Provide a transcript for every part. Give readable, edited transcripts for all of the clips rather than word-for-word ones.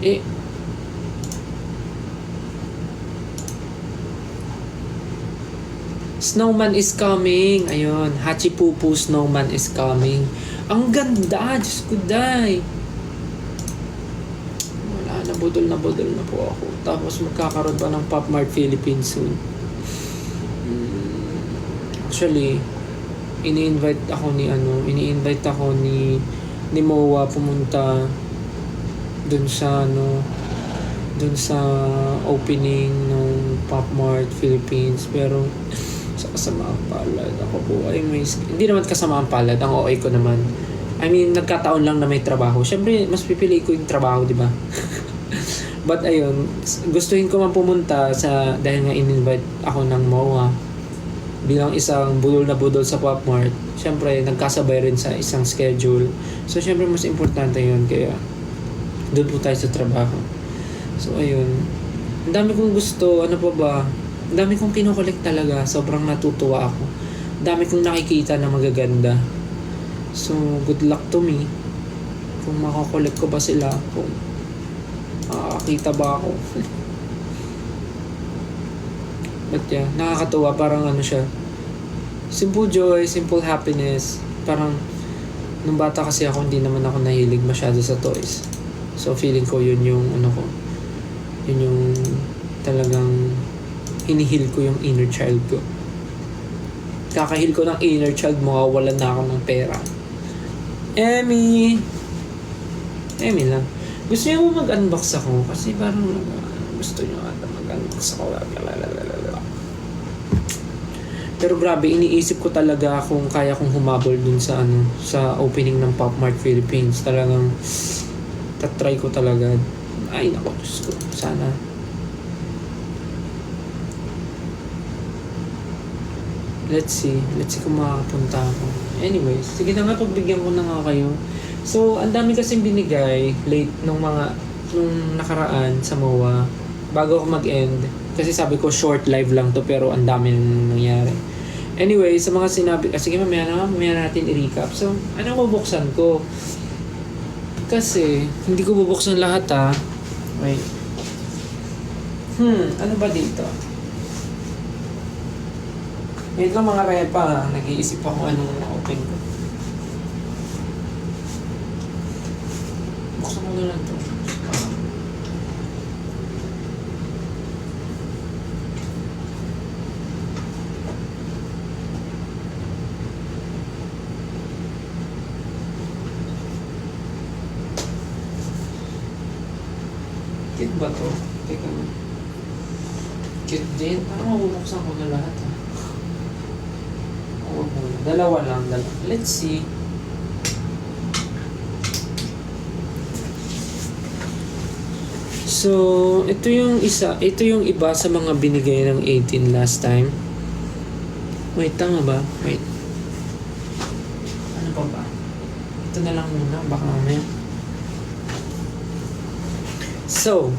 Eh, Snowman is coming. Ayun, Hachipupu Snowman is coming. Ang ganda, Diyos ko, day. Wala, nabudol na po ako. Tapos magkakaroon pa ng Pop Mart Philippines soon. Actually, ini-invite ako ni Moa pumunta dun sa opening ng Pop Mart Philippines, pero sa kasamaang palad ako po ay hindi naman kasamaang palad, ang OA ko naman. I mean, nagkataon lang na may trabaho. Syempre, mas pipili ko yung trabaho, di ba? But ayun, gustuhin ko man pumunta dahil nga in-invite ako ng MOA bilang isang budol na budol sa Pop Mart. Syempre, nagkasabay rin sa isang schedule. So, syempre, mas importante yun. Kaya, doon po tayo sa trabaho. So, ayun. Ang dami kong gusto. Ano pa ba? Ang dami kong kinokollect talaga. Sobrang natutuwa ako. Ang dami kong nakikita na magaganda. So, good luck to me. Kung makakollect ko ba sila. Kung makakakita ba ako. But yeah, nakakatuwa. Parang ano siya. Simple joy, simple happiness. Parang, nung bata kasi ako, hindi naman ako nahilig masyado sa toys. So, feeling ko yun yung yun yung talagang hinihil ko yung inner child ko. Kakahil ko ng inner child, mawawalan na ako ng pera. Emmy lang. Gusto niyo mo mag-unbox ako? Kasi parang gusto niyo ata mag-unbox ako. Pero grabe, iniisip ko talaga kung kaya kong humabol dun sa sa opening ng Pop Mart Philippines. Talagang tatry ko talaga. Ay, naku, Diyos ko. Sana. Let's see kung makakapunta ako. Anyways, sige na nga, pagbigyan ko na nga kayo. So, ang dami kasing binigay late nung nakaraan sa MOA bago ako mag-end. Kasi sabi ko short live lang to, pero ang dami nang nangyari. Anyway, sa mga sinabi, sige mamaya natin i-recap. So, ano bubuksan ko? Kasi, hindi ko bubuksan lahat ha. Wait. Ano ba dito? Wait lang mga repa ha. Nag-iisip ako anong open ko. Buksan mo na lang to. Cute ba to? Teka mo. Cute din. Parang mabubuksan ko na lahat ha. Dalawa lang. Let's see. So, ito yung iba sa mga binigay ng 18 last time. Wait, tama ba? Wait. Ano pa ba? Ito na lang muna, baka mamaya. So,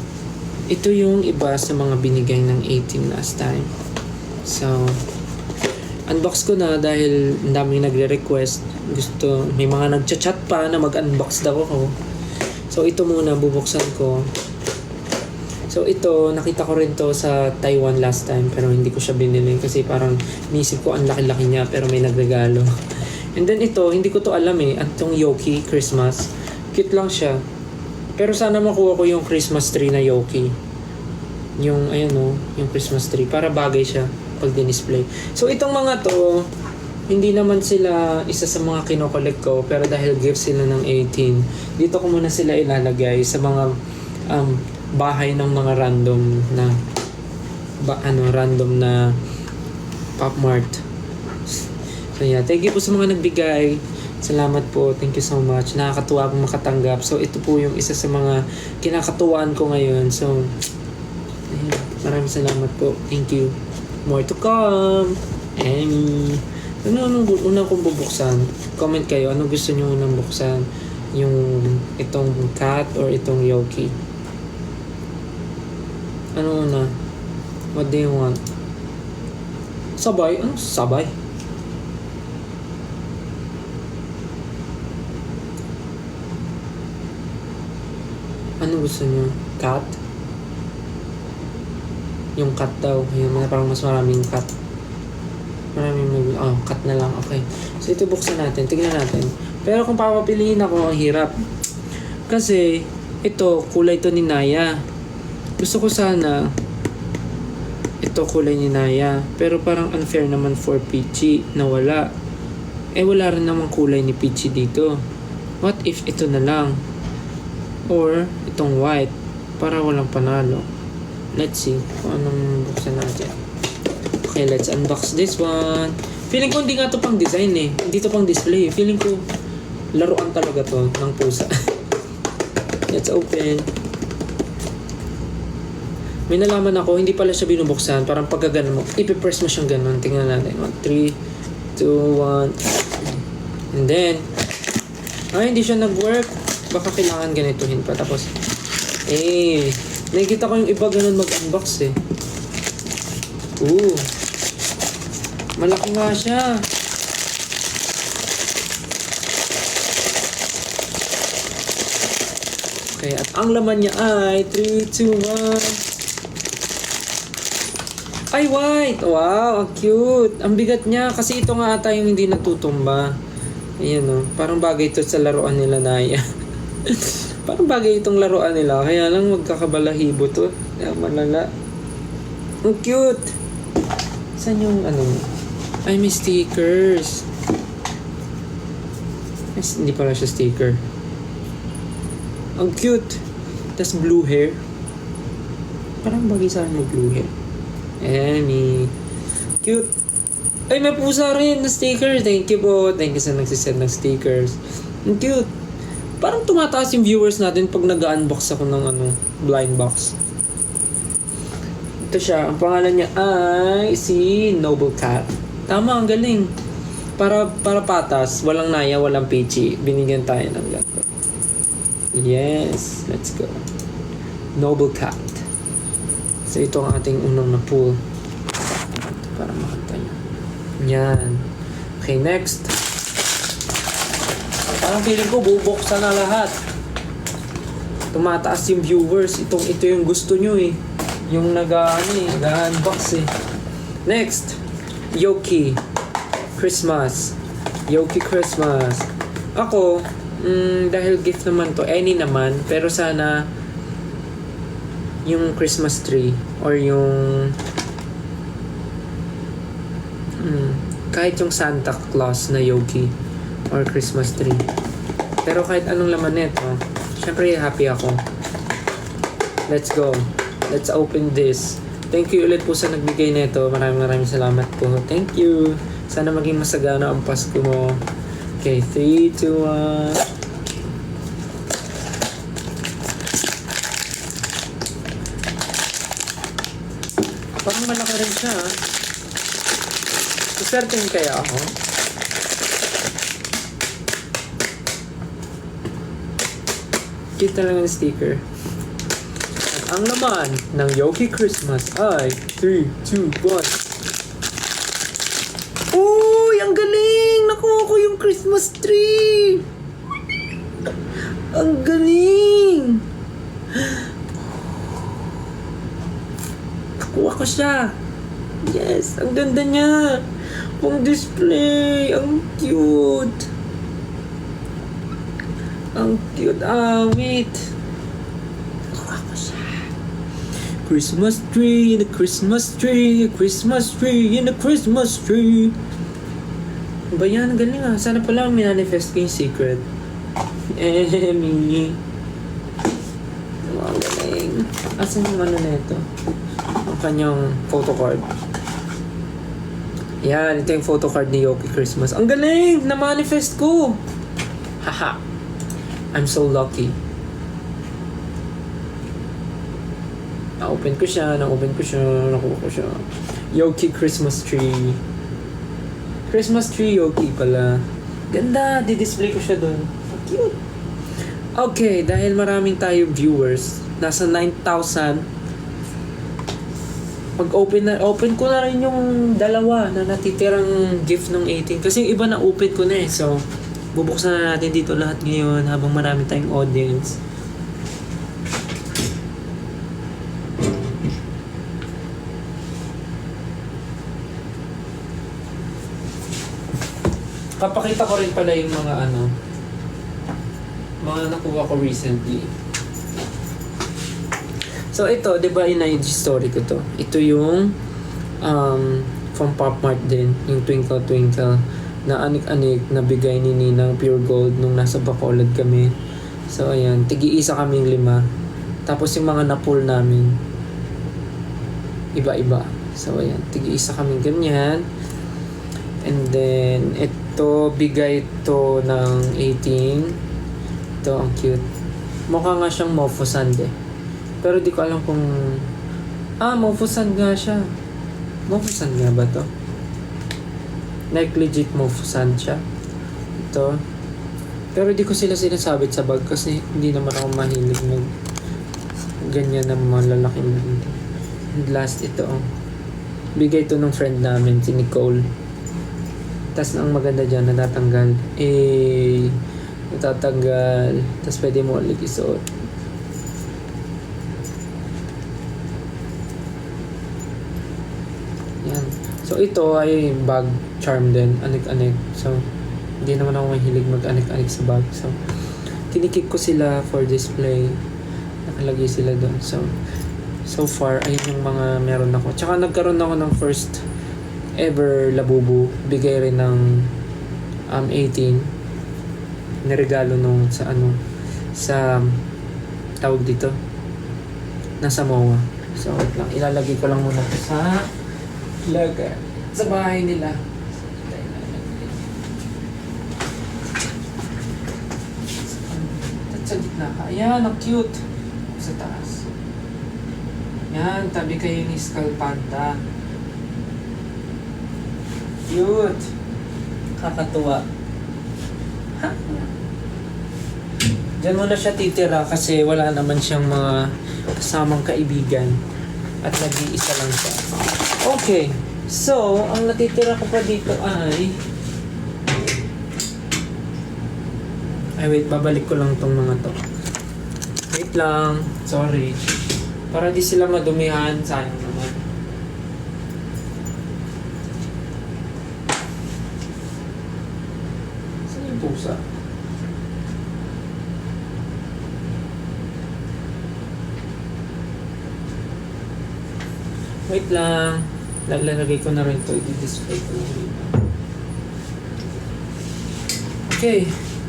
ito yung iba sa mga binigay ng 18 last time. So, unbox ko na dahil ang daming nagre-request. May mga nagchat-chat pa na mag-unbox daw ako. So, ito muna bubuksan ko. So, ito, nakita ko rin to sa Taiwan last time pero hindi ko siya binili kasi parang nisip ko ang laki-laki niya pero may nagregalo. And then ito, hindi ko to alam itong Yoki Christmas. Cute lang siya. Pero sana makuha ko yung Christmas tree na Yoki. Yung, yung Christmas tree. Para bagay siya pag dinisplay. So, itong mga to, hindi naman sila isa sa mga kinokollect ko, pero dahil gift sila ng 18, dito ko muna sila ilalagay sa mga bahay ng mga random na Pop Mart. So, yeah. Thank you po sa mga nagbigay. Salamat po. Thank you so much. Nakakatuwa akong makatanggap. So, ito po yung isa sa mga kinakatuwaan ko ngayon. So, maraming salamat po. Thank you. More to come. And anong unang kong bubuksan? Comment kayo. Anong gusto nyo unang buksan? Yung itong cat or itong Yoki? Ano una? What do you want? Sabay? Ano sabay? Ano gusto niyo? Cat? Yung cat daw. Yung parang mas maraming cat. Cat na lang. Okay. So, ito buksan natin. Tignan natin. Pero kung papapiliin ako, ang hirap. Kasi, ito, kulay to ni Naya. Gusto ko sana, ito kulay ni Naya. Pero parang unfair naman for Peachy na wala. Wala rin namang kulay ni Peachy dito. What if ito na lang? Or, itong white. Para walang panalo. Let's see kung anong buksan natin. Okay, let's unbox this one. Feeling ko hindi nga to pang design eh. Hindi to pang display. Feeling ko laruan talaga to ng pusa. Let's open. May nalaman ako, hindi pala siya binubuksan. Parang pagkagano mo, ipipress mo siyang ganun. Tingnan natin. 1, 3, 2, 1. And then, hindi siya nag-work. Baka kailangan ganituhin pa. Tapos, nakikita ko yung iba ganun mag-unbox eh. Malaki nga siya. Okay, at ang laman niya ay 3, 2, 1. Ay, white! Wow, ang cute! Ang bigat niya kasi ito nga ata yung hindi natutumba. Ayan o, parang bagay ito sa laruan nila Naya. Parang bagay itong laruan nila, kaya lang magkakabalahibo to. Malala. Ang cute! Saan yung Ay, may stickers. Hindi pala siya sticker. Ang cute! Tas blue hair. Parang bagay sa akin blue hair. Cute! Ay, may pusa rin na sticker. Thank you po. Thank you sa nagsisend ng stickers. Ang cute! Parang tumataas yung viewers natin pag nag-unbox ako ng blind box. Ito siya. Ang pangalan niya ay si Noble Cat. Tama, ang galing. Para patas. Walang Naya, walang Peachy. Binigyan tayo ng ganito. Yes. Let's go. Noble Cat. So, ito ang ating unang na-pull. Para makita niyo. Yan. Okay, next. Parang feeling ko bubuksan na lahat. Tumataas yung viewers. Ito yung gusto nyo eh. Yung nag-unbox eh. Next. Yoki. Christmas. Yoki Christmas. Ako, dahil gift naman to, any naman. Pero sana yung Christmas tree or yung kahit yung Santa Claus na Yogi or Christmas tree. Pero kahit anong laman nito, syempre happy ako. Let's go. Let's open this. Thank you ulit po sa nagbigay nito. Maraming salamat po. Thank you. Sana maging masagana ang Pasko mo. Okay, 3, 2, 1. Parang malaki rin siya. Certain kaya ako. Kita lang ang sticker. At ang laman ng Yoki Christmas ay 3, 2, 1. Uy! Ang galing! Nakuha ko yung Christmas tree! Ang galing! Nakuha ko siya! Yes! Ang ganda niya! Pang display! Ang cute! Ang cute! Wait! Nakuha ko siya! Christmas tree in a Christmas tree, a Christmas tree in a Christmas tree. Ba yan? Ang galing ah. Sana pala minanifest ko yung secret. Emmy. Ang galing. Asan yung na ito? Ang kanyang photo card. Yan, ito yung photo card ni Yoki Christmas. Ang galing! Na-manifest ko! Haha. I'm so lucky. Na-open ko siya. Nakuha ko siya. Yoki Christmas tree. Christmas tree Yoki pala. Ganda! Di-display ko siya dun. Cute! Okay, dahil maraming tayo viewers, nasa 9,000. Open ko na rin yung dalawa na natitirang gift ng 18. Kasi yung iba na open ko na eh. So, bubuksan na natin dito lahat ngayon habang marami tayong audience. Papakita ko rin pala yung mga mga nakuha ko recently. So ito, di ba in-IG story ko to? Ito yung from Pop Mart din, yung Twinkle Twinkle na anik-anik na bigay ni Ninang Pure Gold nung nasa Bacolod kami. So ayan, tigi-isa kaming 5. Tapos yung mga na-pull namin, iba-iba. So ayan, tigi-isa kaming ganyan. And then, ito, bigay ito ng 18. Ito, ang cute. Mukha nga siyang Mofusand eh. Pero di ko alam kung... Mofusand nga siya. Mofusand nga ba to? Like legit Mofusand siya. Ito. Pero di ko sila sinasabit sa bag kasi hindi naman ako mahilig mag ganyan na malalaking bag. And last ito. Bigay ito ng friend namin, si Nicole. Tapos ang maganda dyan, natatanggal. Natatanggal. Tapos pwede mo ulit isuot. Yan. So ito ay bag charm din. Anik-anik. So hindi naman ako mahilig mag-anik-anik sa bag. So kinikip ko sila for display. Nakalagay sila doon. So far, ayun yung mga meron ako. Tsaka nagkaroon ako ng first ever labubu. Bigay rin ng 18. Niregalo nung sa tawag dito. Nasa MOA. So wait lang. Ilalagay ko lang muna ito sa bahay nila. Sa gitna ka. Ayan, ang cute. Sa taas. Yan, tabi kayo ni Skull Panda. Cute. Kakatuwa. Ha? Diyan muna siya titira kasi wala naman siyang mga kasamang kaibigan. At nag-iisa lang siya. Okay. So, ang natitira ko pa dito ay... wait, babalik ko lang tong mga to. Wait lang. Sorry. Para di sila madumihan. Sayang naman. Saan yung pusa? Wait lang. Lalagay ko na rin ito. I-display ko na rin. Okay.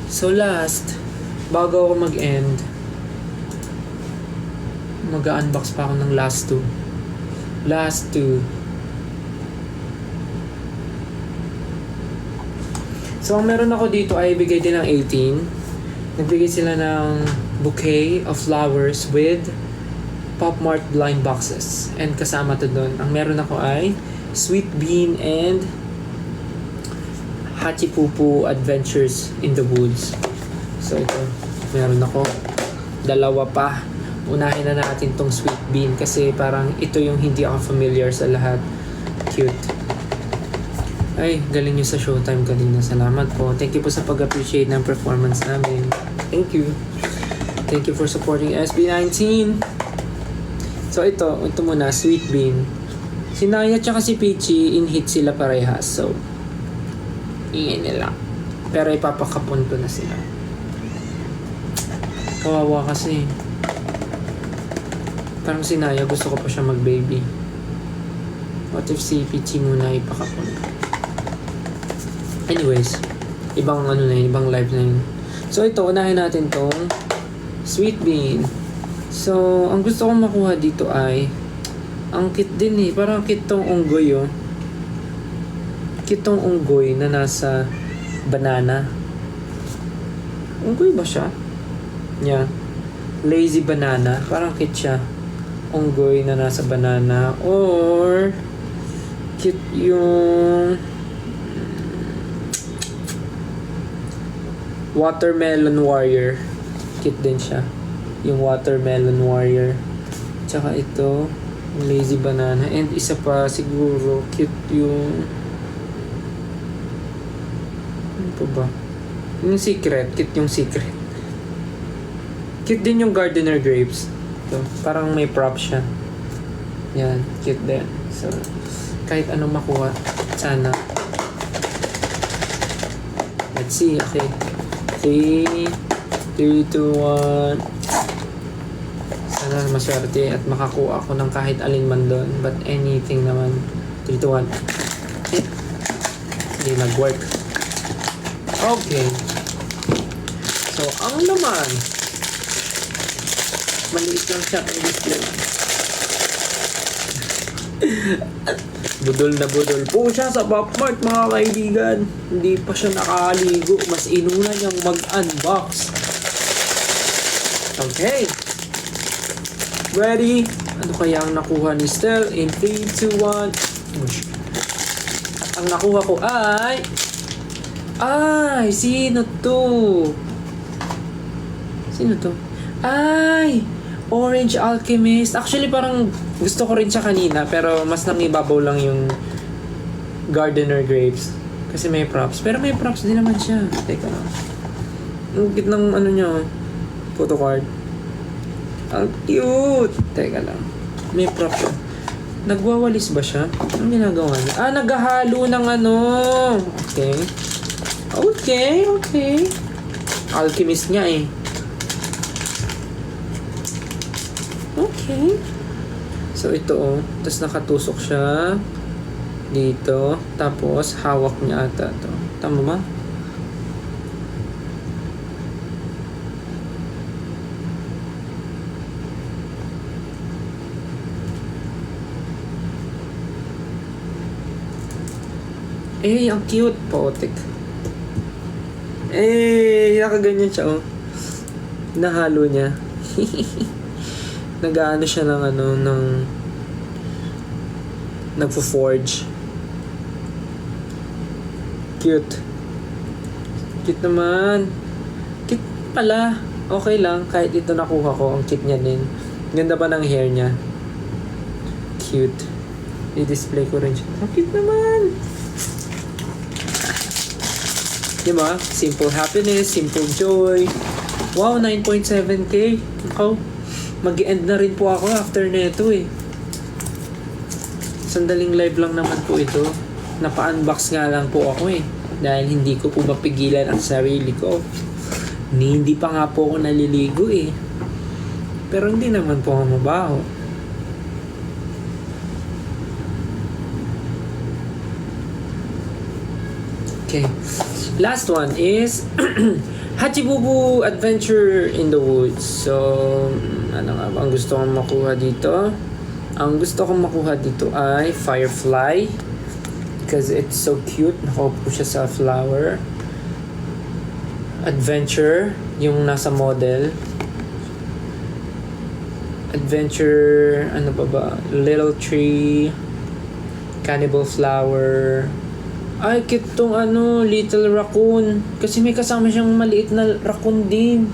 So last, bago ako mag-end, mag-unbox pa ako ng last two. So ang meron ako dito ay bigay din ng 18. Nagbigay sila ng bouquet of flowers with Pop Mart blind boxes. And kasama to doon. Ang meron ako ay Sweet Bean and Hachipupu Adventures in the Woods. So ito, meron ako. 2 pa. Unahin na natin tong Sweet Bean kasi parang ito yung hindi ako familiar sa lahat. Cute. Ay, galing nyo sa Showtime kanina. Salamat po. Thank you po sa pag-appreciate ng performance namin. Thank you. Thank you for supporting SB19. So ito muna, Sweet Bean. Si Naya tsaka si Peachy, in-hit sila parehas. So, ingay nila. Pero ipapakapon ko na sila. Kawawa kasi. Parang si Naya, gusto ko pa siya mag-baby. What if si Peachy muna ipakapon? Anyways, ibang ibang live na yun. So ito, unahin natin tong Sweet Bean. So, ang gusto kong makuha dito ay ang cute din eh. Parang cute tong unggoy oh. Cute tong unggoy na nasa banana. Unggoy ba siya? Yeah. Lazy banana. Parang cute siya. Unggoy na nasa banana. Or cute yung Watermelon Warrior. Cute din siya. Yung Watermelon Warrior. Tsaka ito, Lazy Banana. And isa pa siguro, cute yung... Ano pa ba? Yung Secret. Cute yung Secret. Cute din yung Gardener Grapes. Ito, parang may prop siya. Yan, cute din. So, kahit anong makuha, sana. Let's see. Okay. 3, 2, 1. Sana maswerte at makakuha ako ng kahit alin man doon. But anything naman. 3, 2, 1. Hindi nag-work. Okay. So, ang laman. Maliit lang siya ang display. Budol na budol po siya sa Pop Mart, mga kaibigan. Hindi pa siya nakaligo. Mas inuna niyang mag-unbox. Okay. Ready? Ano kaya ang nakuha ni Stel? In 3, 2, 1. At ang nakuha ko ay... sino to? Sino to? Orange Alchemist. Actually, parang gusto ko rin siya kanina, pero mas nangibabaw lang yung Gardener Grapes. Kasi may props. Pero may props din naman siya. Teka lang. Ang cute ng ano niya, photo card. Ang cute! Teka lang. May props siya. Nagwawalis ba siya? Anong ginagawa niya? Naghahalo ng ano. Okay. Okay. Alchemist nga eh. Okay. So ito tapos nakatusok siya dito, tapos hawak niya ata to. Tama ba? Ang cute. Poetic. Nakaganyan siya, oh. Nahalo niya. Nag-aano siya ng nagfo-forge. Cute. Cute naman. Cute pala. Okay lang. Kahit ito nakuha ko, ang cute niya din. Ganda pa ng hair niya. Cute. I-display ko rin siya. Ang cute naman. Diba? Simple happiness, simple joy. Wow, 9.7k. Wow. Mag-end na rin po ako after neto eh. Sandaling live lang naman po ito. Napa-unbox nga lang po ako eh. Dahil hindi ko po mapigilan ang sarili ko. Hindi pa nga po ako naliligo eh. Pero hindi naman po ako mabaho. Okay. Last one is Hachibubu Adventure in the Woods. So, ano nga ba ang gusto kong makuha dito? Ang gusto kong makuha dito ay Firefly. Because it's so cute. Nakaupo siya sa flower. Adventure, yung nasa model. Adventure, ano ba? Little Tree. Cannibal Flower. Ay, cute tong Little Raccoon. Kasi may kasama siyang maliit na raccoon din.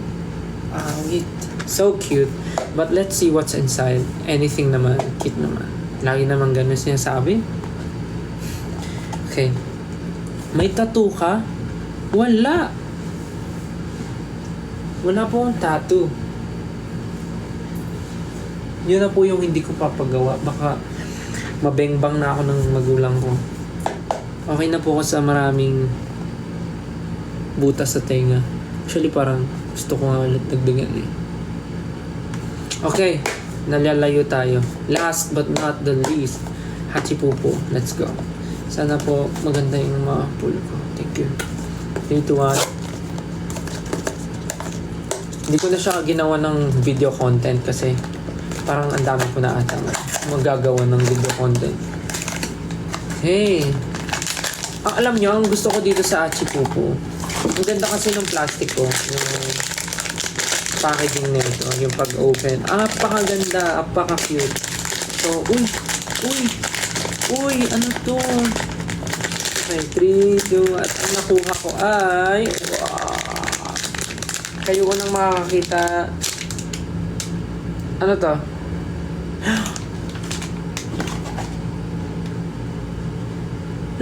Wait. So cute. But let's see what's inside. Anything naman. Cute naman. Lagi naman ganun sinasabi. Okay. May tattoo ka? Wala. Wala po akong tattoo. Yun na po yung hindi ko papagawa. Baka mabengbang na ako ng magulang ko. Okay na po ako sa maraming butas sa tenga. Actually, parang gusto ko nga ulit dagdagan eh. Okay, nalalayo tayo. Last but not the least, Hachipupo. Let's go. Sana po maganda yung mga pull ko. Thank you. 3, 2, 1. Hindi ko na siya ginawa ng video content kasi parang ang dami ko na ata magagawa ng video content. Hey! Alam nyo, ang gusto ko dito sa Hachipupo, ang ganda kasi ng plastic ko, yung packaging nito, yung pag-open. Apakaganda, apaka-cute. So, uy, ano to? Okay, 3, 2, at ang nakuha ko ay, wow! Kayo ko nang makakita. Ano to?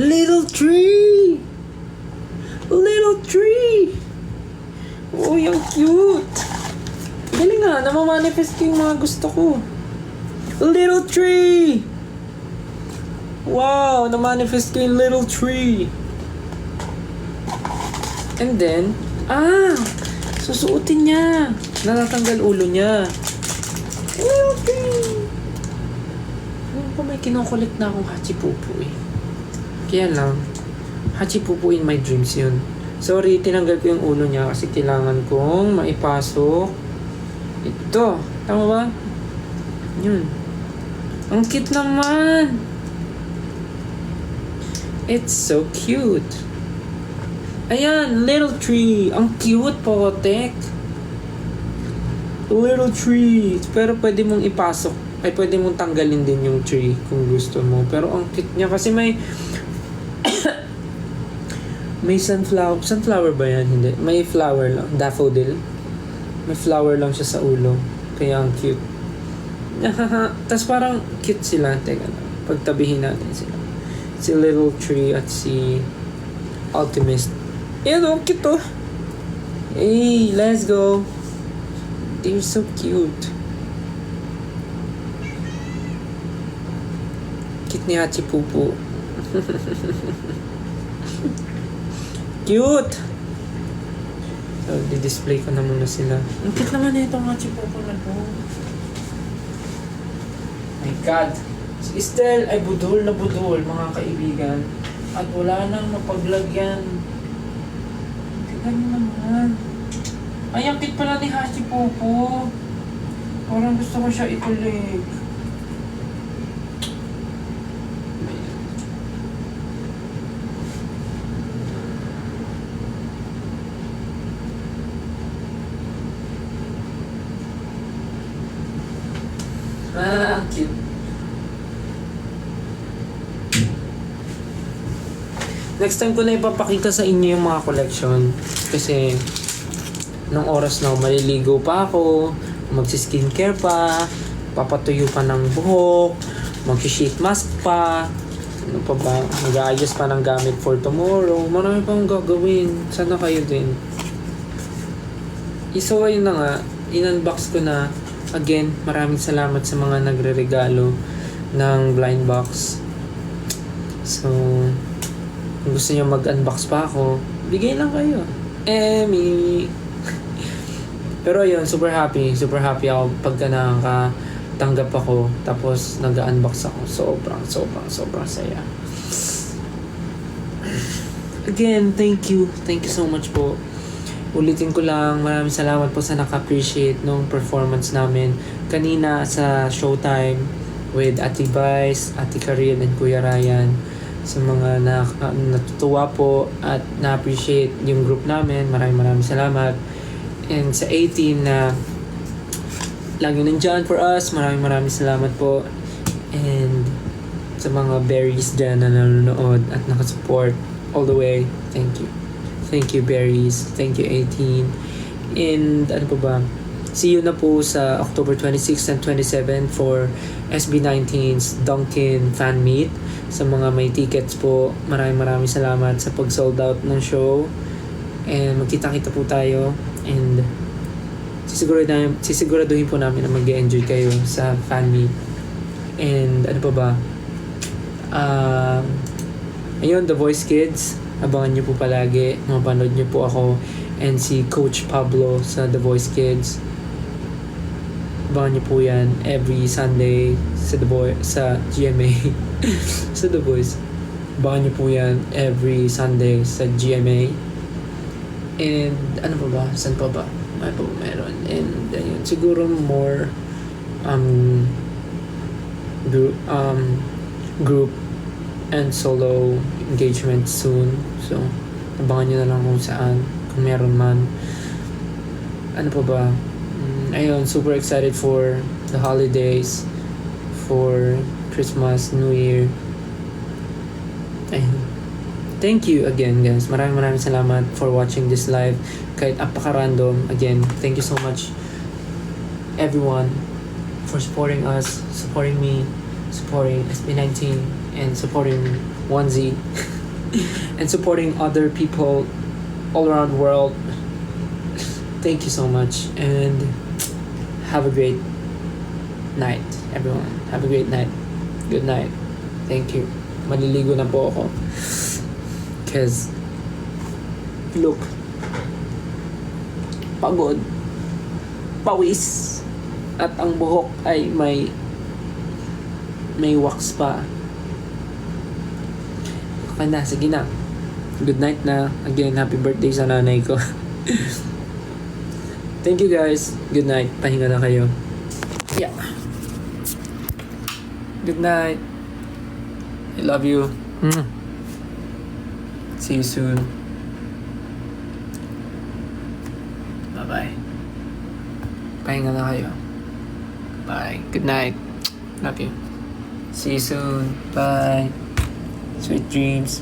Little tree! Little tree! Oh, yung cute! Galing nga, namamanifest ko yung mga gusto ko. Little tree! Wow, namanifest ko yung little tree. And then, susuotin niya. Natatanggal ulo niya. Alam ko may kinokollect na akong Hachipupu eh. Kaya lang, Hachipupu in my dreams yun. Sorry, tinanggal ko yung ulo niya kasi kailangan kong maipasok. Ito, tama ba? Yun. Ang cute naman! It's so cute. Ayan, little tree. Ang cute po, Tek. Little tree. Pero pwede mong ipasok. Ay, pwede mong tanggalin din yung tree kung gusto mo. Pero ang cute niya kasi may may sunflower. Sunflower ba yan? Hindi. May flower lang. Daffodil. May flower lang siya sa ulo. Kaya ang cute. Tapos parang cute sila. Teka lang. Pagtabihin natin sila. Si Little Tree at si Alchemist. Ayan o, cute to. Hey, let's go. They're so cute. Cute ni Hachipupu. Cute! So, di-display ko na muna sila. Ang cute naman na itong Hachipupu na to. My God! Si Estelle ay budol na budol, mga kaibigan. At wala nang mapaglagyan. Tignan nyo naman. Ay, ang cute pala ni Hachipupu. Parang gusto ko siya itulig. Cute. Next time ko na ipapakita sa inyo yung mga collection. Kasi, nung oras na maliligo pa ako, magsi-skincare pa, papatuyo pa ng buhok, mag-sheet mask pa, ano pa ba, mag-aayos pa ng gamit for tomorrow, marami pang gagawin. Sana kayo din. So, ayun na nga, in-unbox ko na. Again, maraming salamat sa mga nagre-regalo ng blind box. So, kung gusto niyo mag-unbox pa ako, bigay lang kayo. Emmy! Pero ayun, super happy ako pagka nakakatanggap ako. Tapos, nag-unbox ako. Sobrang saya. Again, thank you. Thank you so much po. Ulitin ko lang, maraming salamat po sa naka-appreciate nung performance namin kanina sa Showtime with Ate Vice, Ate Karil, and Kuya Ryan. Sa mga natutuwa po at na-appreciate yung group namin, maraming salamat. And sa 18 na lagi nandyan for us, maraming salamat po. And sa mga berries dyan na nanonood at nakasupport all the way, thank you. Thank you, Berries. Thank you, 18. And ano pa ba? See you na po sa October 26 and 27 for SB19's Dunkin Fan Meet. Sa mga may tickets po, maraming salamat sa pag-sold out ng show. And magkita-kita po tayo. And sisiguraduhin po namin na mag-enjoy kayo sa fan meet. And ano pa ba? Ayun, The Voice Kids. Abangan nyo po palagi. Mapanood nyo po ako and si Coach Pablo sa The Voice Kids. Abangan nyo po yan every Sunday sa sa GMA. sa The Voice. Abangan nyo po yan every Sunday sa GMA. And ano pa ba? Saan pa ba? May pa ba meron? And ayun, siguro more group and solo engagement soon. So, abangan nyo na lang kung saan, kung meron man. Ano pa ba? Ayun, super excited for the holidays, for Christmas, New Year. Ayun. Thank you again, guys. Maraming salamat for watching this live. Kahit apaka-random. Again, thank you so much, everyone, for supporting us, supporting me, supporting SB19, and supporting 1Z and supporting other people all around the world. Thank you so much and have a great night, everyone. Have a great night. Good night. Thank you. Maliligo na po ako. Cause look, pagod, pawis, at ang buhok ay may wax pa. Okay na, sige na. Good night na. Again, happy birthday sa nanay ko. Thank you guys. Good night. Pahinga na kayo. Yeah. Good night. I love you. See you soon. Bye-bye. Pahinga na kayo. Bye. Good night. Love you. See you soon. Bye. Sweet dreams.